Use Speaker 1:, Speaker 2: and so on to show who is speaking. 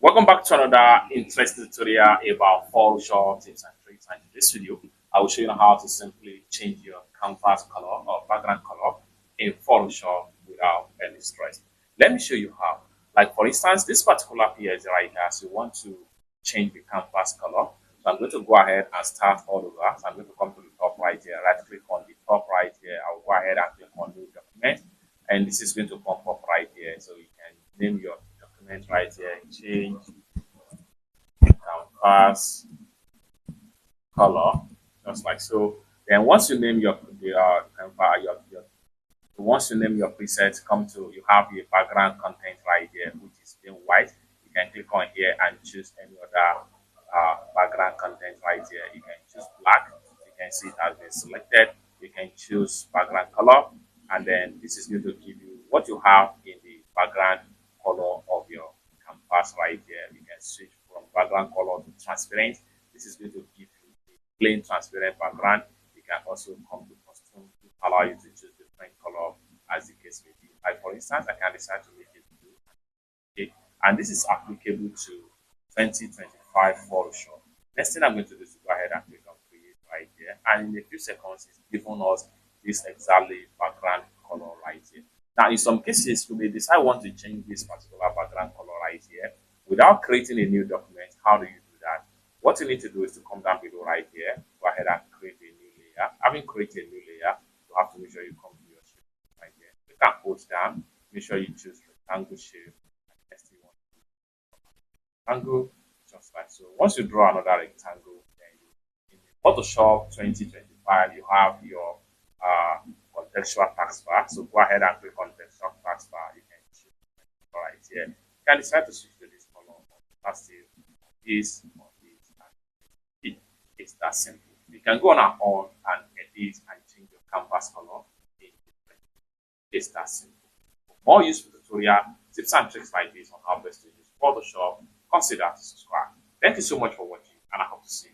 Speaker 1: Welcome back to another interesting tutorial about Photoshop tips and tricks. And in this video, I will show you how to simply change your canvas color or background color in Photoshop without any stress. Let me show you how. Like for instance, this particular PSG right here, so you want to change the canvas color. So I'm going to go ahead and start all over. So I'm going to come to the top right here, right click on the top right here. I will go ahead and click on new document. And this is going to pop up right here. So you can name your document right here, change canvas color, just like so. Then once you name your canvas, once you name your preset, come to you have your background content right here, which is in white. You can click on here and choose any other background content right here. You can choose black. You can see it has been selected. You can choose background color, and then this is going to give you what you have in the background color of your canvas right here. You can switch from background color to transparent. This is going to give you a plain transparent background. You can also come to custom to allow you to choose different color as the case may be. Like for instance, I can decide to make it blue. Okay, and this is applicable to 2025 Photoshop. Next thing I'm going to do is to go ahead and click on create right here, and in a few seconds, it's given us this exactly background color right here. Now, in some cases, you may decide want to change this particular background color right here without creating a new document. How do you do that? What you need to do is to come down below right here, go ahead and create a new layer. Having created a new layer, you have to make sure you come to your shape right here. You can hold down, make sure you choose rectangle shape. Next thing you want to do rectangle, just like so. Once you draw another rectangle, then you in Photoshop 2025, you have your contextual taskbar. So go ahead and click on contextual taskbar. You can choose right here. You can decide to switch to this color or passive, this or this. It's that simple. You can go on and edit and change your canvas color. It's that simple. For more useful tutorial, tips and tricks like this on how best to use Photoshop, consider to subscribe. Thank you so much for watching, and I hope to see you.